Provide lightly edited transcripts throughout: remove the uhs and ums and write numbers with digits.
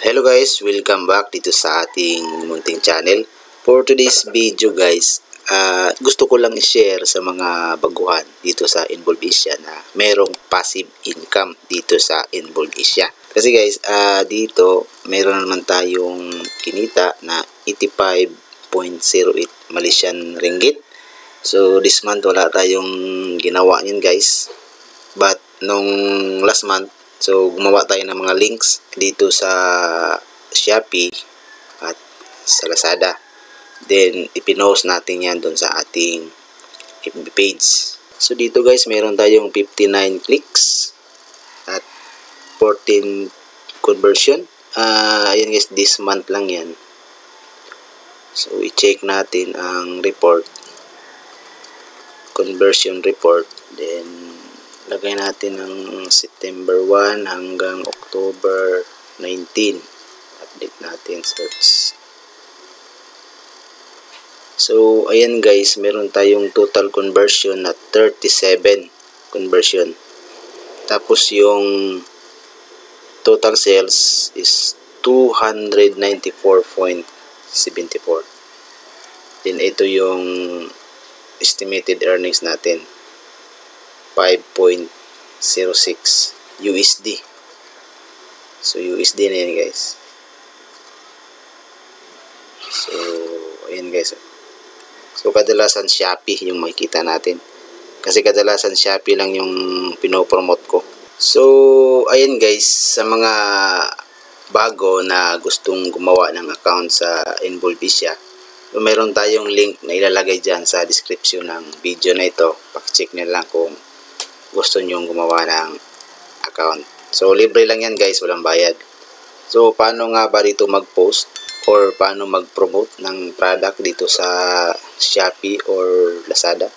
Hello guys, welcome back dito sa ating munting channel. For today's video guys, gusto ko lang i-share sa mga baguhan dito sa Involve Asia na merong passive income dito sa Involve Asia. Kasi guys, dito meron naman tayong kinita na 85.08 Malaysian Ringgit. So this month wala tayong ginawa yun guys. But nung last month, so gumawa tayo ng mga links dito sa Shopee at sa Lazada. Then ipinost natin yan doon sa ating FB page. So dito guys, meron tayong 59 clicks at 14 conversion. Ayan guys, this month lang yan. So i-check natin ang report, conversion report. Then lagay natin ng September 1 hanggang October 19. Update natin, search. So, ayan guys, meron tayong total conversion na 37 conversion. Tapos yung total sales is 294.74. Then ito yung estimated earnings natin. 5.06 USD. So, USD na yan guys. So, ayan guys. So, kadalasan Shopee yung makikita natin. Kasi kadalasan Shopee lang yung pinopromote ko. So, ayan guys. Sa mga bago na gustong gumawa ng account sa Involve Asia, so, meron tayong link na ilalagay dyan sa description ng video na ito. Pakicheck nyo lang kung gusto nyong gumawa ng account. So, libre lang yan guys, walang bayad. So, paano nga ba dito mag-post or paano mag-promote ng product dito sa Shopee or Lazada?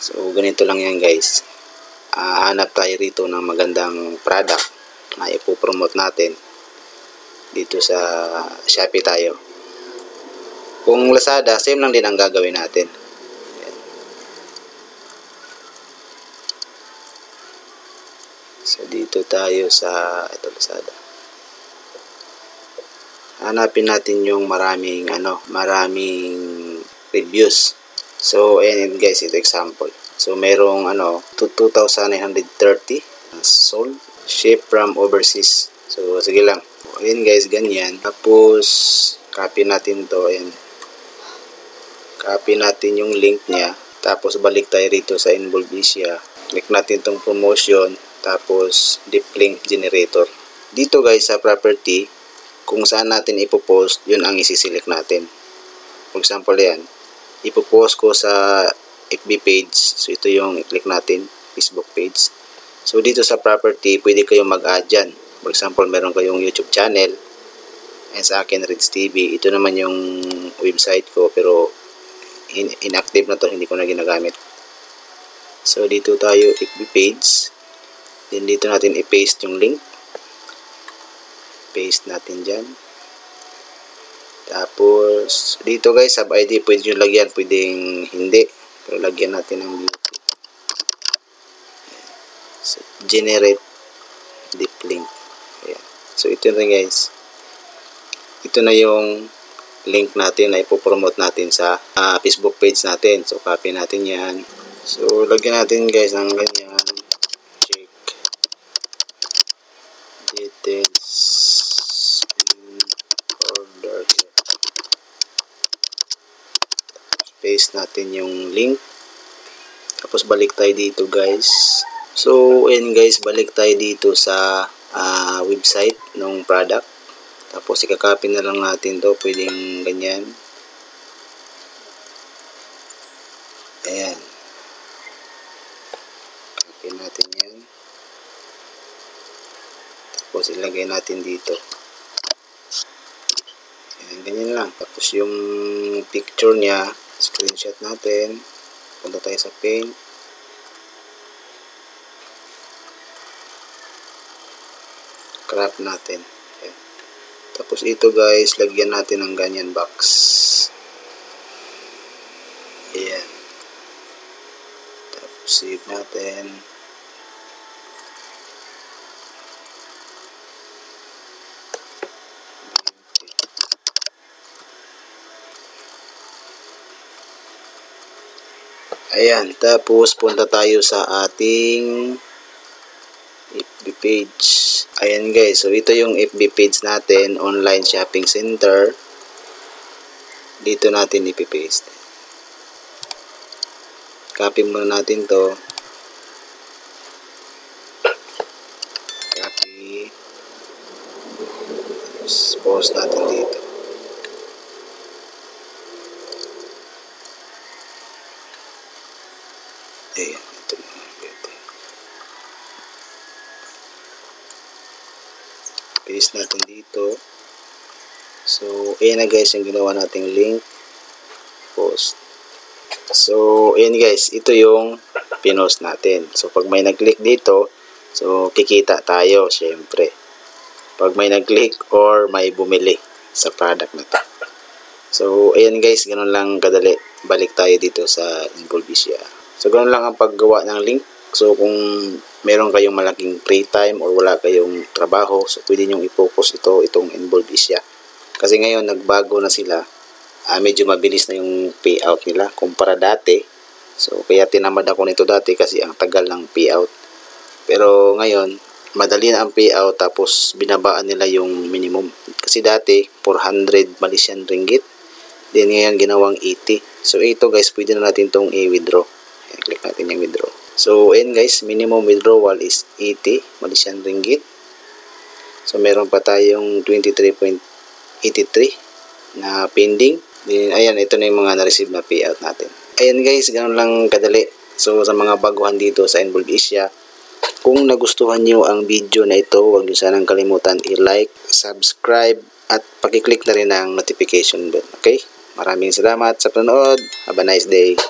So, ganito lang yan guys. Hanap tayo rito ng magandang product na ipopromote natin. Dito sa Shopee tayo. Kung Lazada, same lang din ang gagawin natin. So, dito tayo sa Lazada. Hanapin natin yung maraming reviews. So, ayan guys, ito example. So, merong 2,930 sold, ship from overseas. So, sige lang. Ayan guys, ganyan. Tapos, copy natin to. Ayan. Copy natin yung link niya. Tapos, balik tayo rito sa Involve Asia. Click natin tong promotion. Tapos, deep link generator. Dito guys, sa property, kung saan natin ipopost, yun ang isi-select natin. For example, yan. Ipopost ko sa FB page. So, ito yung i-click natin, Facebook page. So, dito sa property, pwede kayong mag-add dyan. For example, meron kayong YouTube channel. And sa akin, Reds TV. Ito naman yung website ko, pero inactive na to, hindi ko na ginagamit. So, dito tayo, FB page. Then, dito natin i-paste yung link. Paste natin dyan. Tapos, dito guys, sub ID, pwede nyo lagyan, pwedeng hindi. Pero lagyan natin ng beauty. So, generate deep link. Ayan. So, ito na guys. Ito na yung link natin na ipopromote natin sa Facebook page natin. So, copy natin yan. So, lagyan natin guys ng ganyan. Details in order here. Paste natin yung link. Tapos balik tayo dito guys. So and guys, balik tayo dito sa website ng product. Tapos i-copy na lang natin to. Pwedeng ganyan. Ayan. Copy natin yan. Tapos ilagay natin dito. Ayan, ganyan lang. Tapos yung picture niya, screenshot natin. Punta tayo sa paint. Crop natin. Ayan. Tapos ito guys, lagyan natin ng ganyan box. Ayan. Tapos save natin. Ayan, tapos punta tayo sa ating FB page. Ayan guys, so ito yung FB page natin, online shopping center. Dito natin ipipaste. Copy muna natin to. Copy. Post natin dito. Ayan, ito na. Paste natin dito. So, ayan na guys yung ginawa nating link. Post. So, ayan guys, ito yung pinost natin. So, pag may nag-click dito, so, kikita tayo, syempre. Pag may nag-click or may bumili sa product na to. So, ayan guys, ganun lang kadali. Balik tayo dito sa Involvisia. So, ganun lang ang paggawa ng link. So, kung meron kayong malaking free time or wala kayong trabaho, so, pwede nyong i-focus itong Involvisia. Kasi ngayon, nagbago na sila. Medyo mabilis na yung payout nila kumpara dati. So, kaya tinamad ako nito dati kasi ang tagal ng payout. Pero ngayon, madali na ang payout tapos binabaan nila yung minimum. Kasi dati, 400 Malaysian ringgit. Then ngayon, ginawang 80. So, ito guys, pwede na natin itong i-withdraw. Click natin yung withdraw. So, ayan guys, minimum withdrawal is 80 Malaysian ringgit. So, meron pa tayong 23.83 na pending. Then, ayan, ito na yung mga na-receive na payout natin. Ayan guys, ganun lang kadali. So, sa mga baguhan dito sa Involvisia, kung nagustuhan nyo ang video na ito, huwag nyo sanang kalimutan i-like, subscribe, at pakiclick na rin ang notification bell. Okay? Maraming salamat sa panonood. Have a nice day.